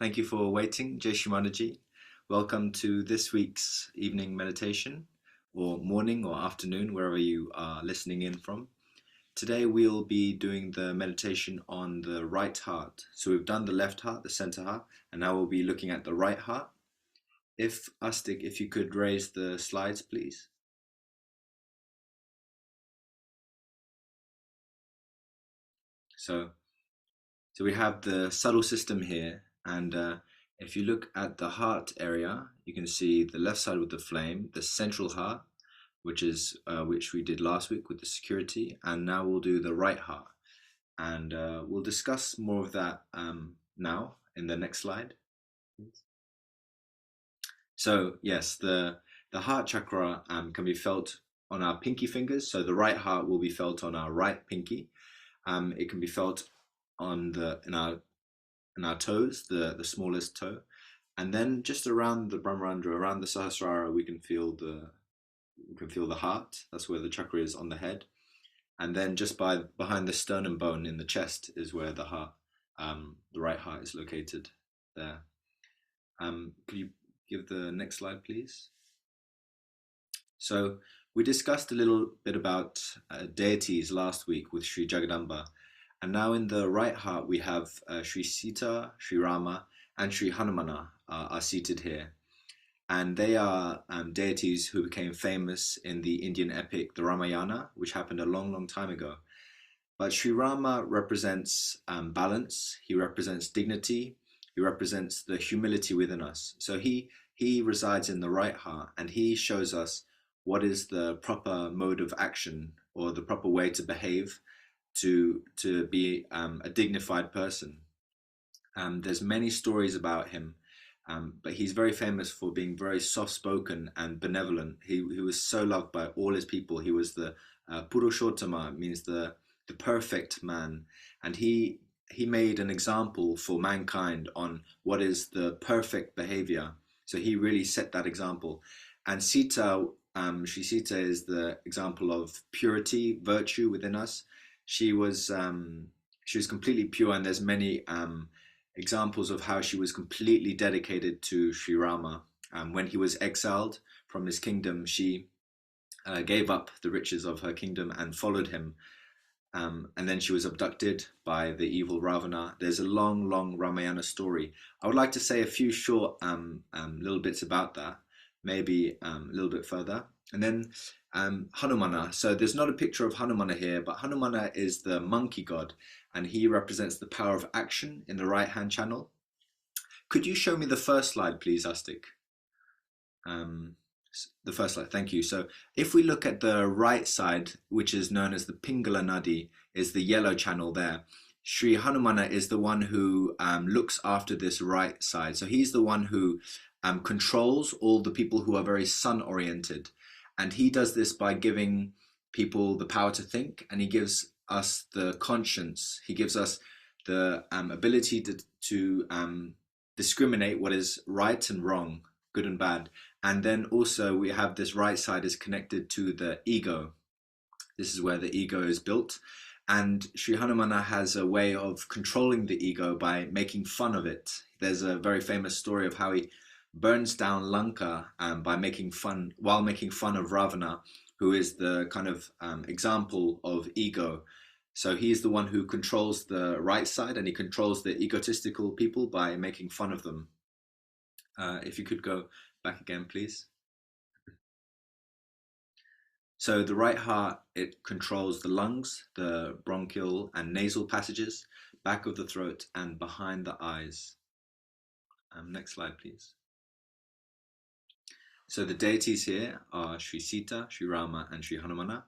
Thank you for waiting, Shri Mataji. Welcome to this week's evening meditation, or morning or afternoon, wherever you are listening in from. Today we'll be doing the meditation on the right heart. So we've done the left heart, the center heart, and now we'll be looking at the right heart. If you could raise the slides, please. So we have the subtle system here, and if you look at the heart area, you can see the left side with the flame, the central heart, which we did last week with the security, and now we'll do the right heart, and we'll discuss more of that now in the next slide. So yes, the heart chakra can be felt on our pinky fingers. So the right heart will be felt on our right pinky. It can be felt on in our toes, the smallest toe, and then just around the Brahmarandra, around the Sahasrara, we can feel the heart. That's where the chakra is on the head, and then just behind the sternum bone in the chest is where the heart, the right heart, is located there. Could you give the next slide, please? So we discussed a little bit about deities last week with Sri Jagadamba. And now in the right heart, we have Sri Sita, Sri Rama, and Sri Hanumana are seated here. And they are deities who became famous in the Indian epic, the Ramayana, which happened a long, long time ago. But Sri Rama represents balance, he represents dignity, he represents the humility within us. So he resides in the right heart, and he shows us what is the proper mode of action, or the proper way to behave to be a dignified person. There's many stories about him, but he's very famous for being very soft-spoken and benevolent. He was so loved by all his people. He was the Purushottama, means the perfect man, and he made an example for mankind on what is the perfect behavior. So he really set that example. And Sita, Sri Sita, is the example of purity, virtue within us. She was completely pure, and there's many examples of how she was completely dedicated to Sri Rama. When he was exiled from his kingdom, she gave up the riches of her kingdom and followed him. And then she was abducted by the evil Ravana. There's a long, long Ramayana story. I would like to say a few short little bits about that, maybe a little bit further. And then Hanumana. So there's not a picture of Hanumana here, but Hanumana is the monkey god, and he represents the power of action in the right hand channel. Could you show me the first slide, please, Astik? The first slide, thank you. So if we look at the right side, which is known as the Pingala Nadi, is the yellow channel there. Sri Hanumana is the one who looks after this right side. So he's the one who controls all the people who are very sun-oriented. And he does this by giving people the power to think, and he gives us the conscience. He gives us the ability to discriminate what is right and wrong, good and bad. And then also we have this right side is connected to the ego. This is where the ego is built. And Sri Hanumana has a way of controlling the ego by making fun of it. There's a very famous story of how he burns down Lanka while making fun of Ravana, who is the kind of example of ego. So he's the one who controls the right side, and he controls the egotistical people by making fun of them. If you could go back again, please. So the right heart, it controls the lungs, the bronchial and nasal passages, back of the throat, and behind the eyes. Next slide, please. So the deities here are Sri Sita, Sri Rama, and Sri Hanumana.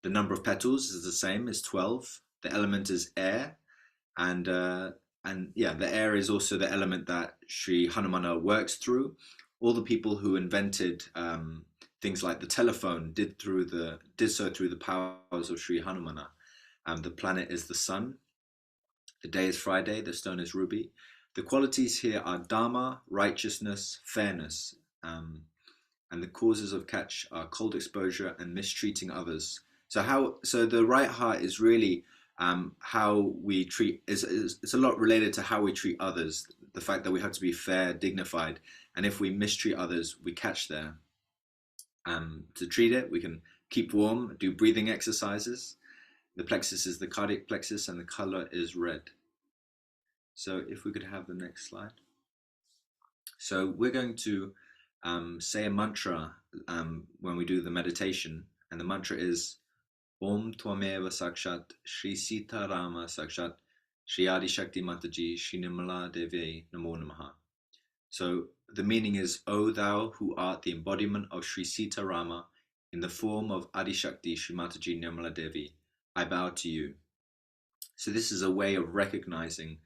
The number of petals is the same, is 12. The element is air, and yeah, the air is also the element that Sri Hanumana works through. All the people who invented things like the telephone did so through the powers of Sri Hanumana. The planet is the sun. The day is Friday. The stone is ruby. The qualities here are dharma, righteousness, fairness. And the causes of catch are cold exposure and mistreating others. So the right heart is really how we treat. It's a lot related to how we treat others. the fact that we have to be fair, dignified, and if we mistreat others, we catch there. To treat it, we can keep warm, do breathing exercises. The plexus is the cardiac plexus, and the color is red. So if we could have the next slide. So we're going to say a mantra when we do the meditation, and the mantra is Om Twameva Sakshat Shri Sita Rama Sakshat Shri Adi Shakti Mataji Shri Nirmala Devi Namo Namaha. So the meaning is, O thou who art the embodiment of Shri Sita Rama in the form of Adi Shakti Shri Mataji Nirmala Devi, I bow to you. So this is a way of recognizing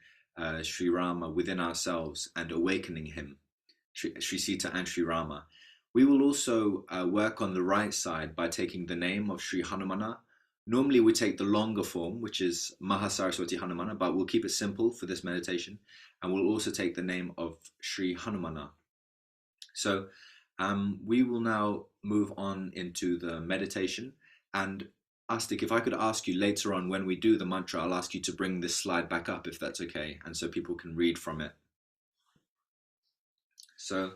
Sri Rama within ourselves and awakening him, Sri Sita and Sri Rama. We will also work on the right side by taking the name of Sri Hanumana. Normally we take the longer form, which is Mahasaraswati Hanumana, but we'll keep it simple for this meditation. And we'll also take the name of Sri Hanumana. So we will now move on into the meditation. And Astik, if I could ask you later on when we do the mantra, I'll ask you to bring this slide back up if that's okay, and so people can read from it. So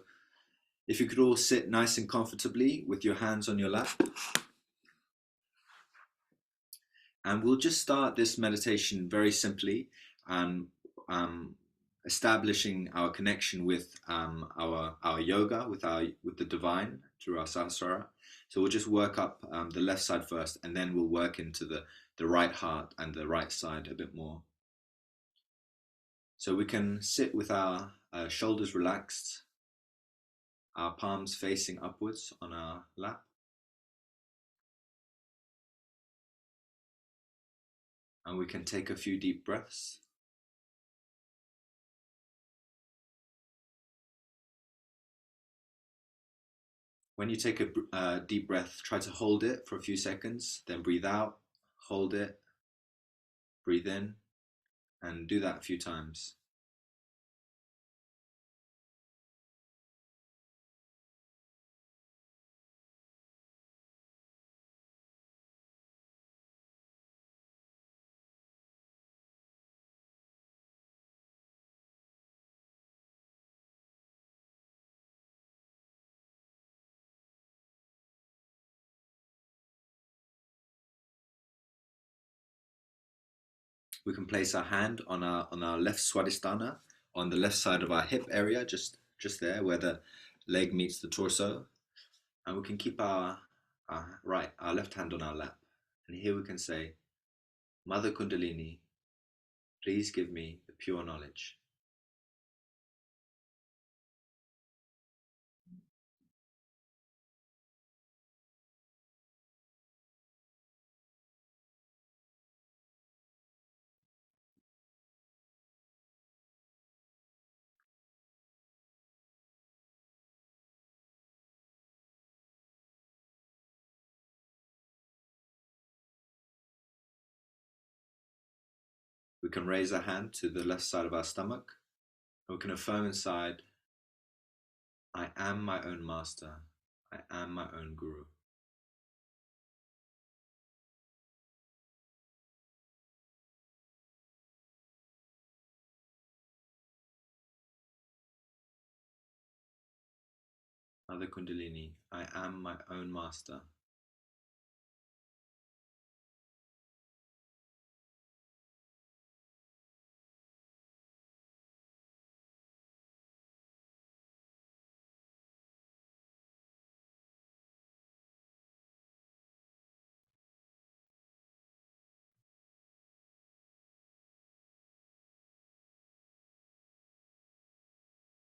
if you could all sit nice and comfortably with your hands on your lap. And we'll just start this meditation very simply, establishing our connection with our yoga, with the divine through our sahasrara. So we'll just work up the left side first, and then we'll work into the right heart and the right side a bit more. So we can sit with our shoulders relaxed, our palms facing upwards on our lap. And we can take a few deep breaths. When you take a deep breath, try to hold it for a few seconds, then breathe out, hold it, breathe in, and do that a few times. We can place our hand on our left swadhisthana, on the left side of our hip area, just there where the leg meets the torso. And we can keep our left hand on our lap. And here we can say, Mother Kundalini, please give me the pure knowledge. We can raise our hand to the left side of our stomach. And we can affirm inside, I am my own master. I am my own guru. Mother Kundalini, I am my own master.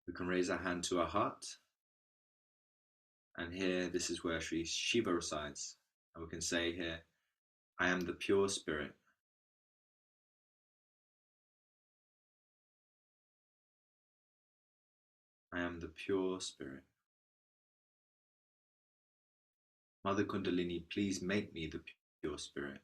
We can raise our hand to our heart. And here, this is where Sri Shiva resides. And we can say here, I am the pure spirit. I am the pure spirit. Mother Kundalini, please make me the pure spirit.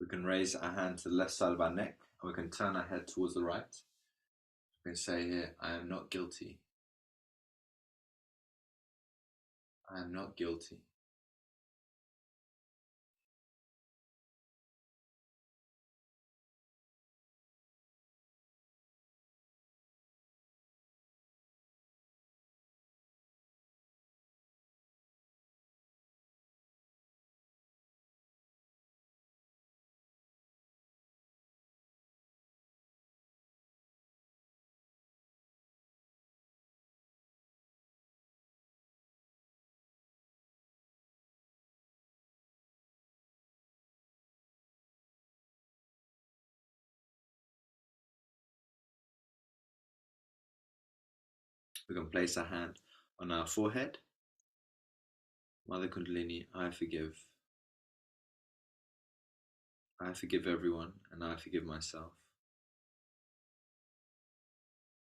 We can raise our hand to the left side of our neck and we can turn our head towards the right. We can say here, I am not guilty. I am not guilty. We can place our hand on our forehead. Mother Kundalini, I forgive. I forgive everyone and I forgive myself.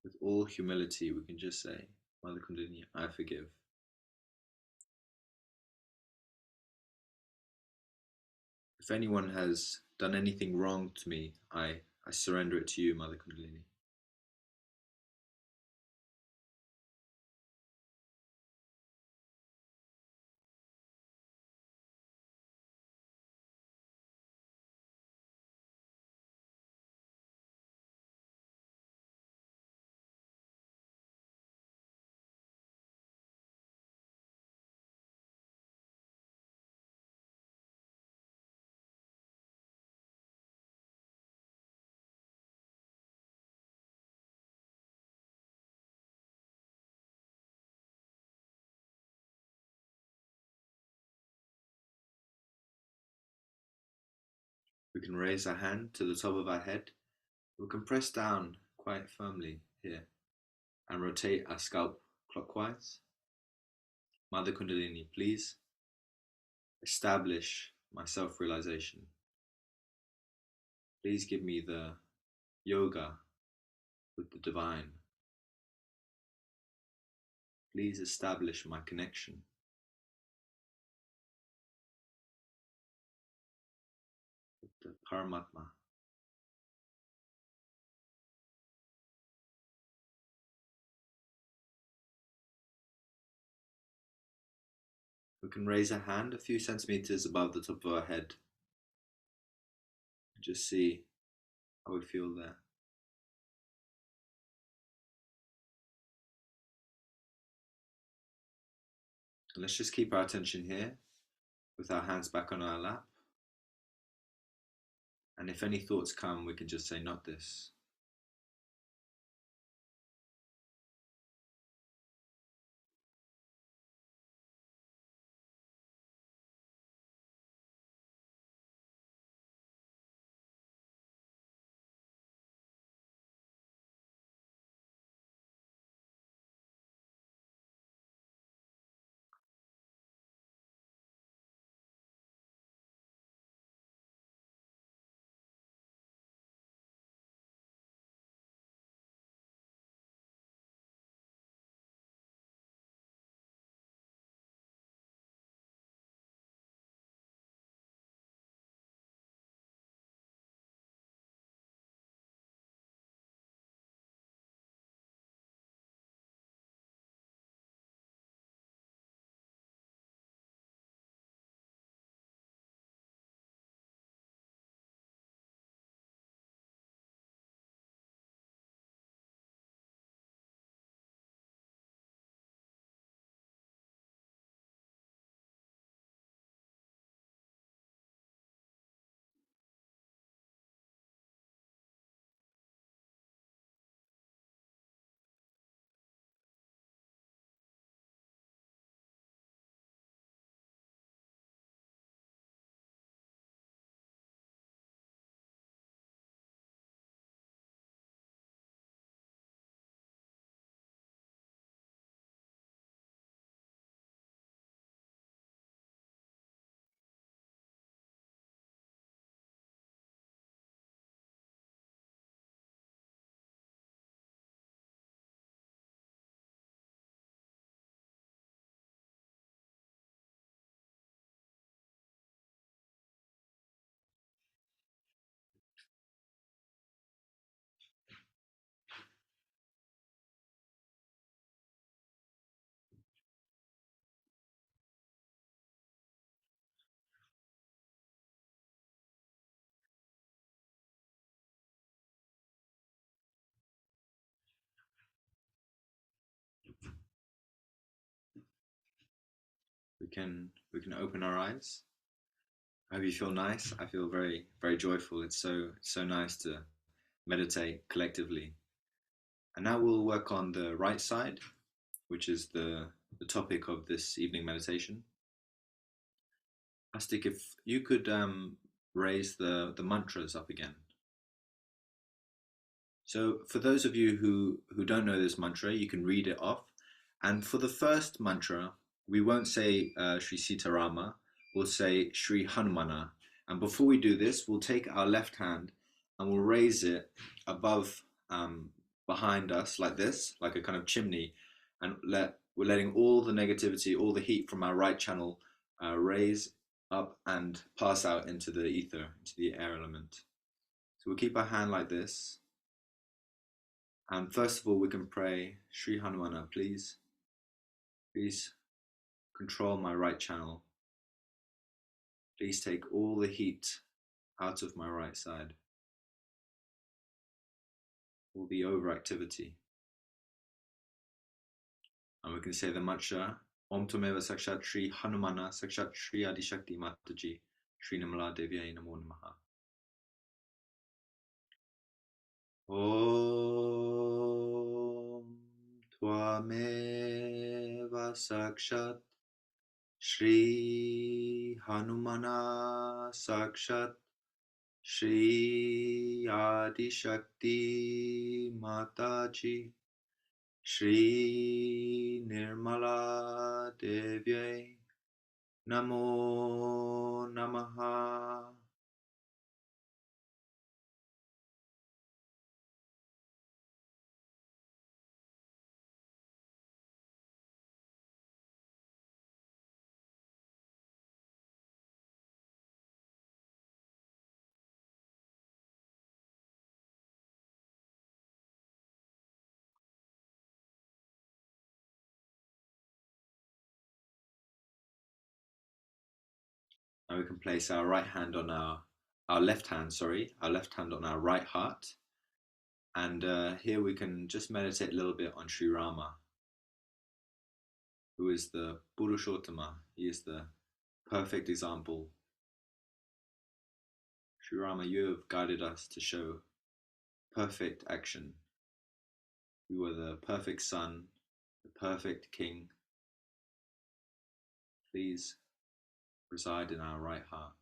With all humility, we can just say, Mother Kundalini, I forgive. If anyone has done anything wrong to me, I surrender it to you, Mother Kundalini. We can raise our hand to the top of our head. We can press down quite firmly here and rotate our scalp clockwise. Mother Kundalini, please establish my self-realization. Please give me the yoga with the divine. Please establish my connection with the Paramatma. We can raise a hand a few centimeters above the top of our head. Just see how we feel there. And let's just keep our attention here with our hands back on our lap. And if any thoughts come, we can just say, not this. we can open our eyes. I hope you feel nice. I feel very, very joyful. It's so nice to meditate collectively. And now we'll work on the right side, which is the topic of this evening meditation. Astik, if you could raise the mantras up again. So for those of you who don't know this mantra, you can read it off. And for the first mantra, we won't say Sri Sitarama, we'll say Sri Hanumana. And before we do this, we'll take our left hand and we'll raise it above, behind us like this, like a kind of chimney. And we're letting all the negativity, all the heat from our right channel raise up and pass out into the ether, into the air element. So we'll keep our hand like this. And first of all, we can pray, Sri Hanumana, please control my right channel. Please take all the heat out of my right side, all the overactivity. And we can say the mantra, Om Tumeva Sakshat Shri Hanumana Sakshat Shri Adishakti Mataji Shri Namala Devyai Namo Namaha. Om Tvameva Sakshat Shri Hanumana Sakshat Shri Adishakti Mataji Shri Nirmala Devyai Namo Namaha. Now we can place our right hand on our left hand, our left hand on our right heart. And here we can just meditate a little bit on Sri Rama, who is the Purushottama. He is the perfect example. Sri Rama, you have guided us to show perfect action. You are the perfect son, the perfect king. Please reside in our right heart.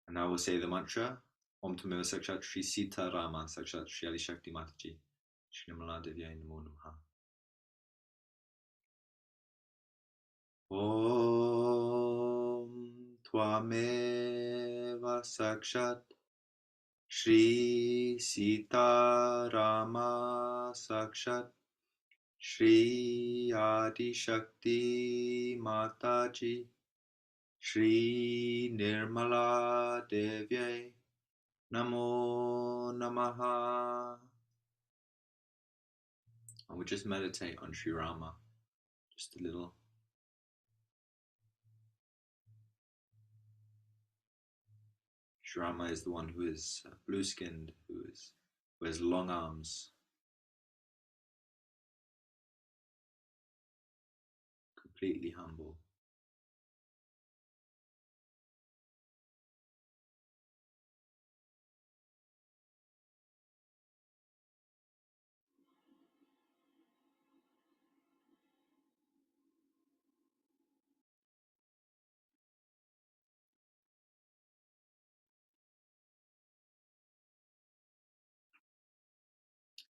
And now we'll say the mantra, Om Tumeva Sakshat Shri Sita Rama Sakshat Shri Adi Shakti Mataji Shri Namala Devyai Namo Namaha. Om Tvameva Sakshat Shri Sita Rama Sakshat Shri Adi Shakti Mataji Shri Nirmala Devyai Namo Namaha. And we'll just meditate on Sri Rama, just a little. Sri Rama is the one who is blue-skinned, who has long arms, completely humble.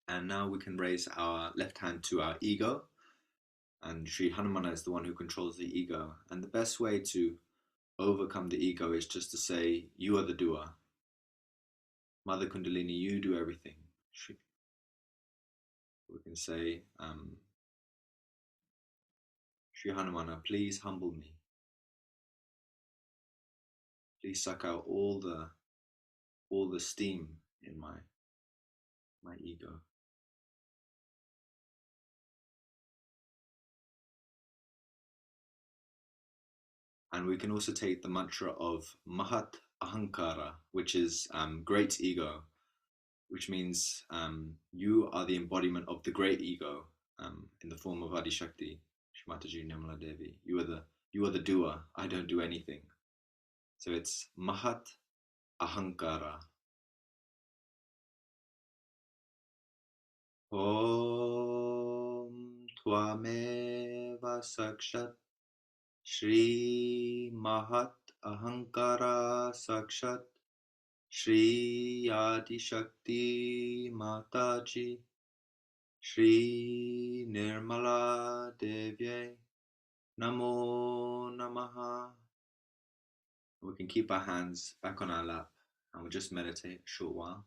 And now we can raise our left hand to our ego. And Sri Hanumana is the one who controls the ego. And the best way to overcome the ego is just to say, you are the doer. Mother Kundalini, you do everything. We can say, Sri Hanumana, please humble me. Please suck out all the steam in my ego. And we can also take the mantra of Mahat Ahankara, which is great ego, which means you are the embodiment of the great ego in the form of Adi Shakti. Shri Mataji, Nirmala Devi. You are the doer. I don't do anything. So it's Mahat Ahankara. Om Tvameva Sakshat Shri Mahat Ahankara Sakshat Shri Adi Shakti Mataji Shri Nirmala Devi Namo Namaha. We can keep our hands back on our lap and we'll just meditate a short while.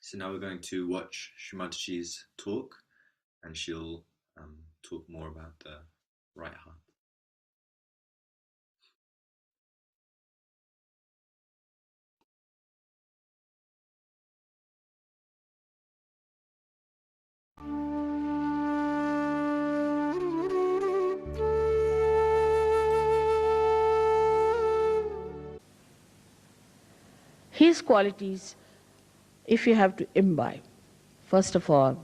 So now we're going to watch Shri Mataji's talk, and she'll talk more about the right heart. His qualities, if you have to imbibe, first of all,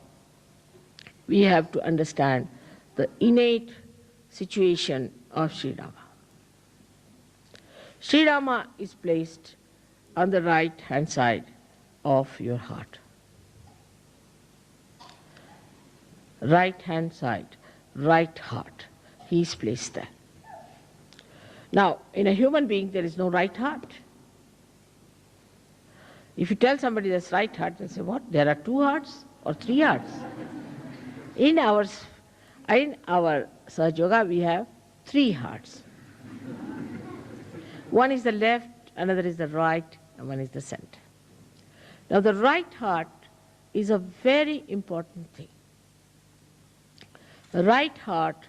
we have to understand the innate situation of Sri Rama. Sri Rama is placed on the right hand side of your heart. Right hand side, right heart. He is placed there. Now, in a human being, there is no right heart. If you tell somebody there's right heart, they say, what? There are two hearts? or 3 hearts. In our Sahaja Yoga, we have 3 hearts. One is the left, another is the right, and one is the center. Now the right heart is a very important thing. The right heart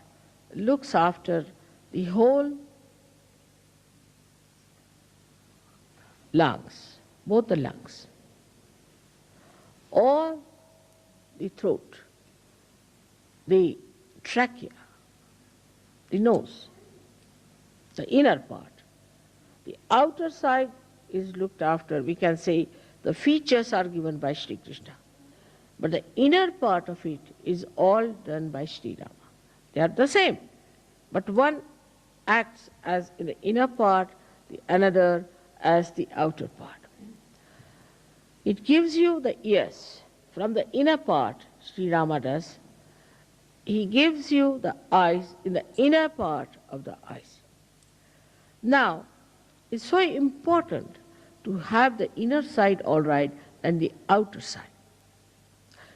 looks after the whole lungs, both the lungs, all the throat, the trachea, the nose, the inner part. The outer side is looked after, we can say the features are given by Shri Krishna. But the inner part of it is all done by Sri Rama. They are the same, but one acts as in the inner part, the another as the outer part. It gives you the ears. From the inner part, Sri Rama does, he gives you the eyes in the inner part of the eyes. Now, it's so important to have the inner side all right and the outer side.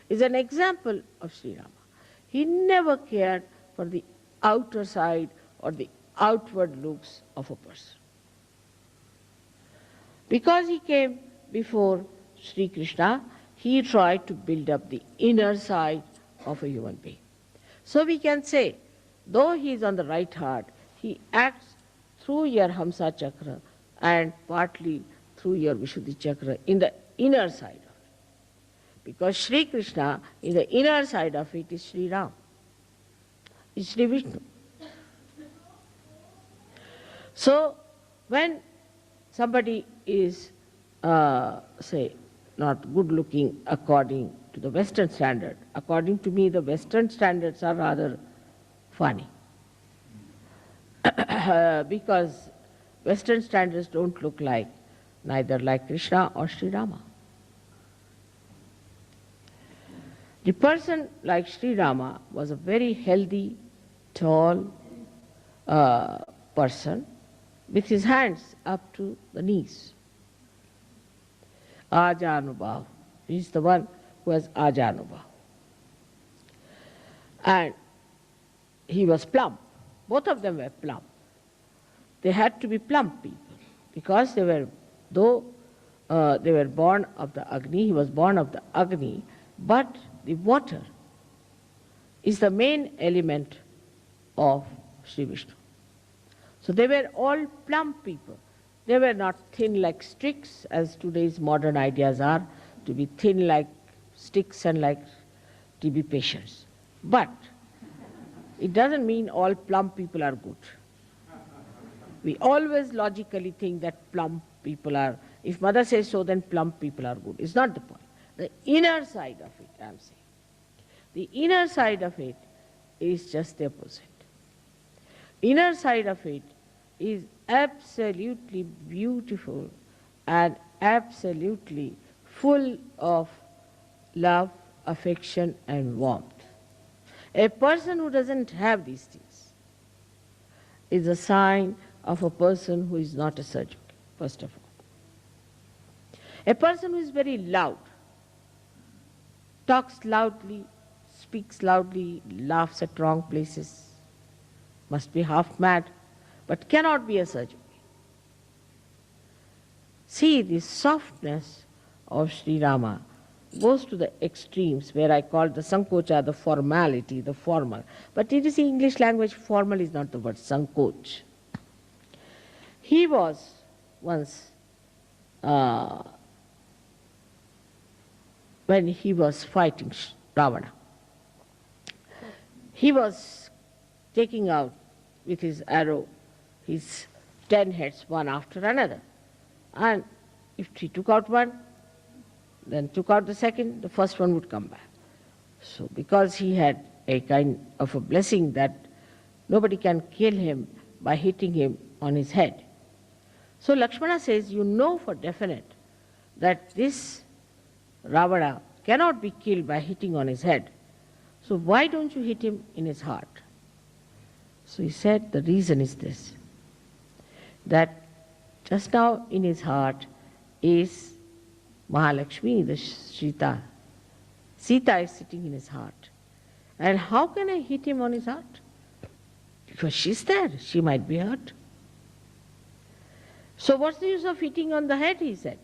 It's an example of Sri Rama. He never cared for the outer side or the outward looks of a person. Because he came before Sri Krishna, he tried to build up the inner side of a human being. So we can say, though he is on the right heart, he acts through your Hamsa Chakra and partly through your Vishuddhi Chakra in the inner side of it. Because Sri Krishna, in the inner side of it, is Sri Ram, is Sri Vishnu. So, when somebody is, say, not good looking according to the Western standard, according to me, the Western standards are rather funny. Because Western standards don't look like, neither like Krishna or Sri Rama. The person like Sri Rama was a very healthy, tall person with his hands up to the knees. Ajanubhav. He is the one who has Ajanubhav. And he was plump. Both of them were plump. They had to be plump people because they were, though they were born of the Agni, he was born of the Agni, but the water is the main element of Sri Vishnu. So they were all plump people. They were not thin like sticks, as today's modern ideas are, to be thin like sticks and like TB patients. But it doesn't mean all plump people are good. We always logically think that plump people are, if mother says so, then plump people are good. It's not the point. The inner side of it, I'm saying. The inner side of it is just the opposite. Inner side of it is absolutely beautiful and absolutely full of love, affection and warmth. A person who doesn't have these things is a sign of a person who is not a surgeon, first of all. A person who is very loud, talks loudly, speaks loudly, laughs at wrong places, must be half mad, but cannot be a surgeon. See, the softness of Sri Rama goes to the extremes where I call the sankocha, the formality, the formal. But it is the English language, formal is not the word, sankoch. He was once, when he was fighting Ravana, he was taking out with his arrow his 10 heads one after another. And if he took out one, then took out the second, the first one would come back. So because he had a kind of a blessing that nobody can kill him by hitting him on his head. So Lakshmana says, you know for definite that this Ravana cannot be killed by hitting on his head. So why don't you hit him in his heart? So he said, the reason is this, that just now in his heart is Mahalakshmi, the Sita, Sita is sitting in his heart. And how can I hit him on his heart? Because she's there, she might be hurt. So what's the use of hitting on the head, he said.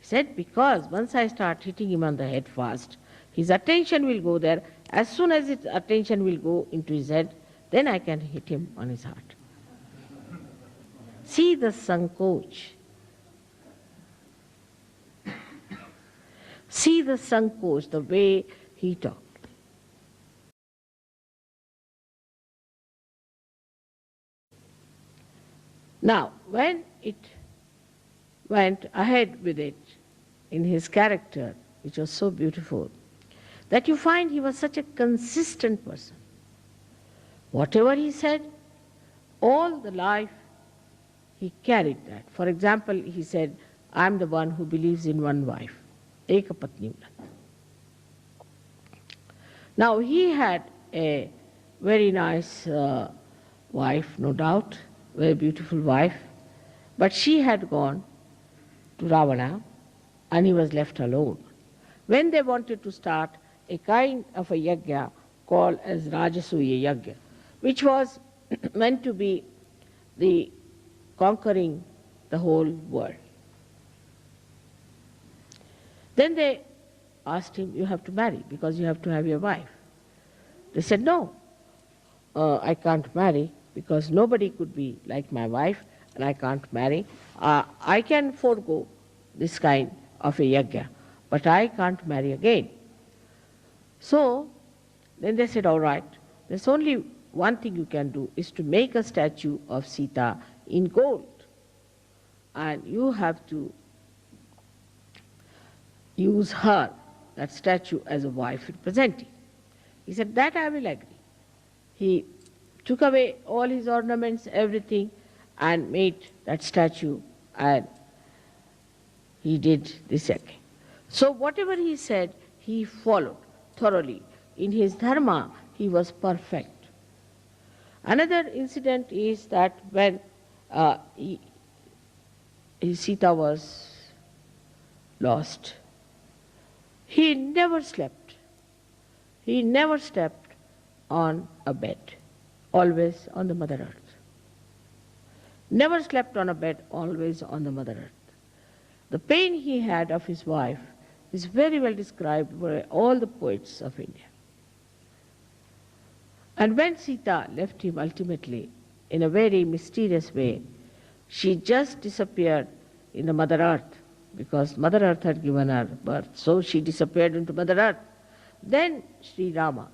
He said, because once I start hitting him on the head fast, his attention will go there. As soon as his attention will go into his head, then I can hit him on his heart. See the sankoch. See the sankoch, the way he talked. Now, when it went ahead with it in his character, which was so beautiful, that you find he was such a consistent person. Whatever he said, all the life he carried that. For example, he said, I'm the one who believes in one wife. Eka patni vrat. Now he had a very nice wife, no doubt, very beautiful wife, but she had gone to Ravana and he was left alone. When they wanted to start a kind of a yajna called as Rajasuya Yajna, which was meant to be the conquering the whole world. Then they asked him, you have to marry because you have to have your wife. They said, no, I can't marry because nobody could be like my wife and I can't marry. I can forego this kind of a yajna, but I can't marry again. So then they said, all right, there's only one thing you can do is to make a statue of Sita in gold. And you have to use her, that statue, as a wife representing. He said, that I will agree. He took away all his ornaments, everything, and made that statue, and he did this again. So whatever he said, he followed thoroughly. In his dharma, he was perfect. Another incident is that when Sita was lost, he never slept. He never slept on a bed, always on the Mother Earth. Never slept on a bed, always on the Mother Earth. The pain he had of his wife is very well described by all the poets of India. And when Sita left him ultimately, in a very mysterious way, she just disappeared in the Mother Earth, because Mother Earth had given her birth, so she disappeared into Mother Earth. Then Sri Rama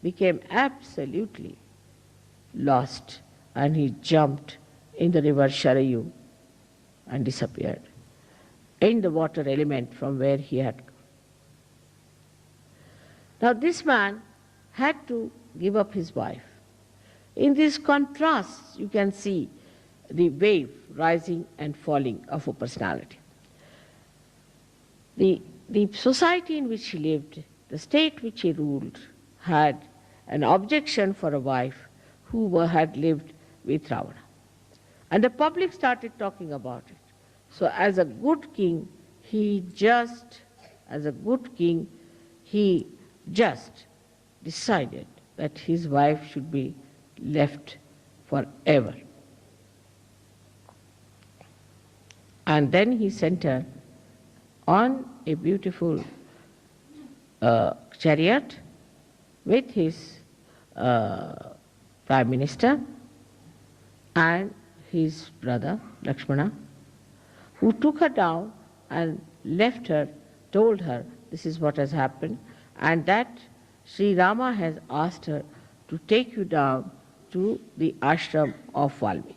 became absolutely lost, and he jumped in the river Sharayu and disappeared in the water element from where he had come. Now this man had to give up his wife. In these contrasts, you can see the wave rising and falling of a personality. The society in which he lived, the state which he ruled, had an objection for a wife who had lived with Ravana. And the public started talking about it. So as a good king, he just decided that his wife should be left forever. And then he sent her on a beautiful chariot with his prime minister and his brother Lakshmana, who took her down and left her, told her this is what has happened, and that Sri Rama has asked her to take you down to the ashram of Valmiki.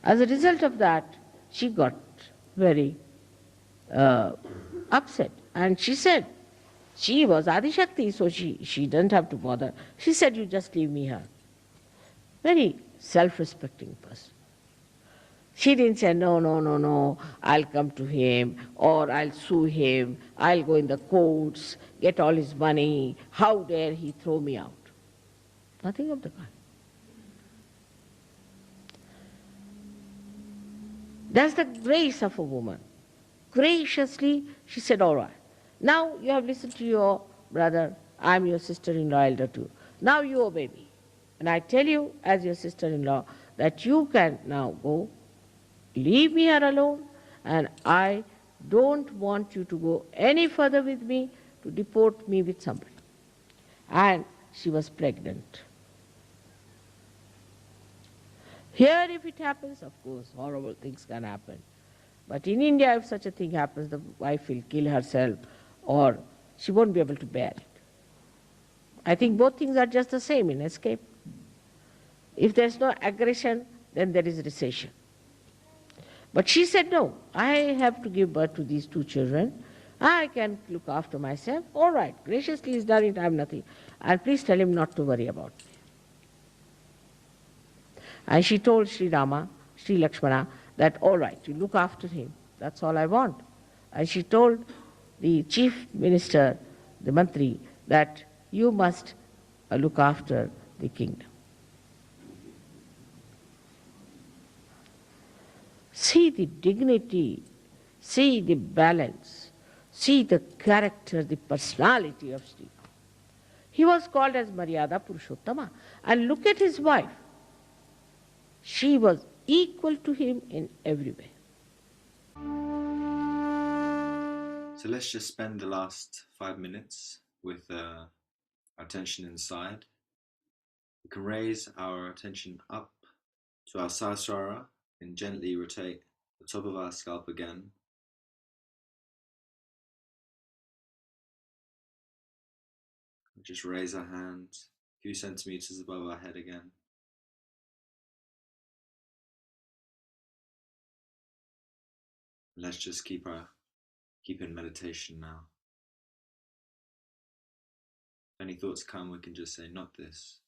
As a result of that, she got very upset, and she said, she was Adi Shakti, so she doesn't have to bother. She said, you just leave me here. Very self-respecting person. She didn't say, no, I'll come to him, or I'll sue him, I'll go in the courts, get all his money, how dare he throw me out. Nothing of the kind. That's the grace of a woman. graciously, she said, all right, now you have listened to your brother, I'm your sister-in-law elder too. Now you obey me. And I tell you, as your sister-in-law, that you can now go, leave me here alone, and I don't want you to go any further with me to deport me with somebody. And she was pregnant. Here, if it happens, of course, horrible things can happen. But in India, if such a thing happens, the wife will kill herself or she won't be able to bear it. I think both things are just the same in escape. If there's no aggression, then there is recession. But she said, no, I have to give birth to these two children. I can look after myself. All right, graciously he's done it, I have nothing. And please tell him not to worry about me. And she told Sri Rama, Sri Lakshmana, that all right, you look after him. That's all I want. And she told the chief minister, the mantri, that you must look after the kingdom. See the dignity, see the balance, see the character, the personality of Sri Rama. He was called as Maryada Purushottama. And look at his wife. She was equal to him in every way. So let's just spend the last 5 minutes with our attention inside. We can raise our attention up to our Sahasrara and gently rotate the top of our scalp again. Just raise our hands a few centimeters above our head again. Let's just keep in meditation now. If any thoughts come, we can just say, not this.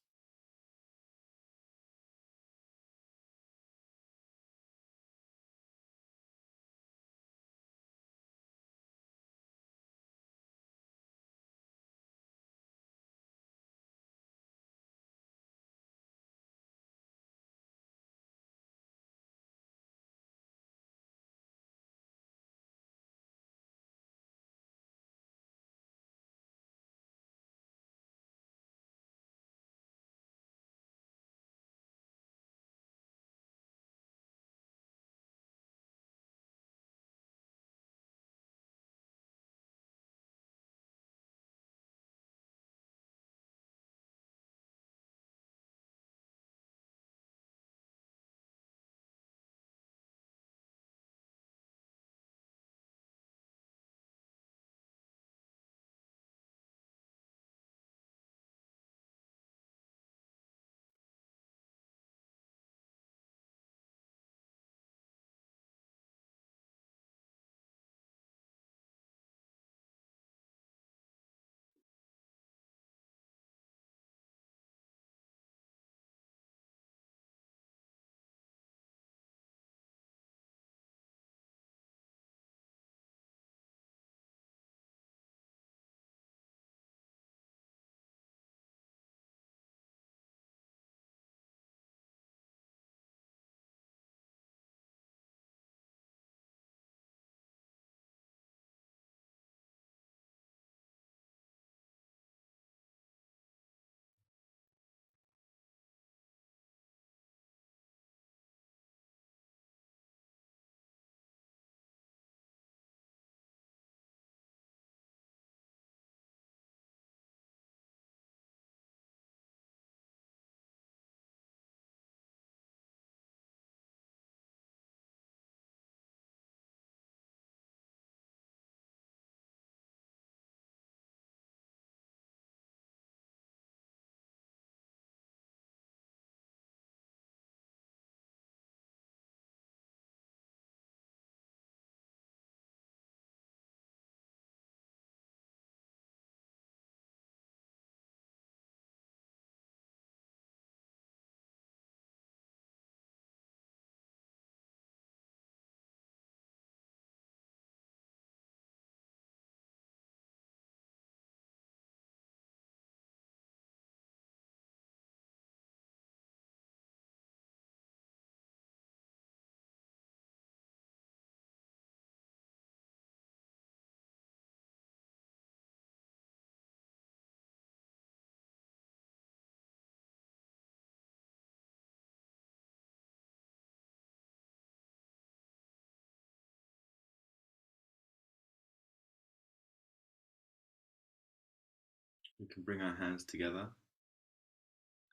We can bring our hands together.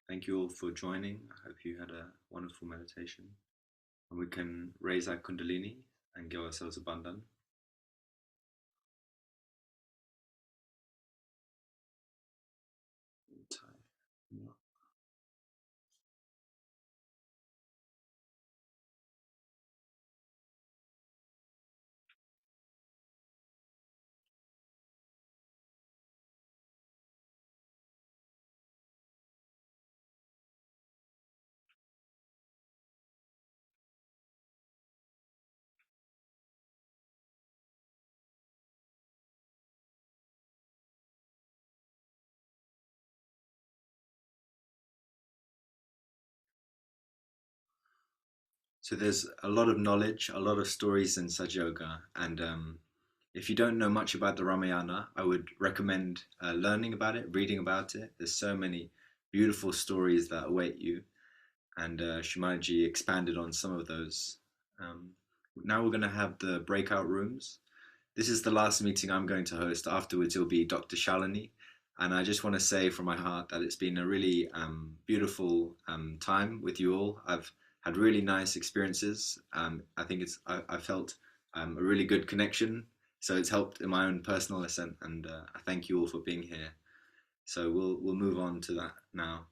Thank you all for joining. I hope you had a wonderful meditation. And we can raise our Kundalini and give ourselves a bandhan. So there's a lot of knowledge, a lot of stories in Sahaja Yoga, and if you don't know much about the Ramayana, I would recommend learning about it, reading about it. There's so many beautiful stories that await you, and Shri Mataji expanded on some of those. Um, Now we're going to have the breakout rooms. This is the last meeting I'm going to host. Afterwards, it'll be Dr. Shalini. And I just want to say from my heart that it's been a really beautiful time with you all. I've had really nice experiences. I think I felt a really good connection. So it's helped in my own personal ascent. And I thank you all for being here. So we'll move on to that now.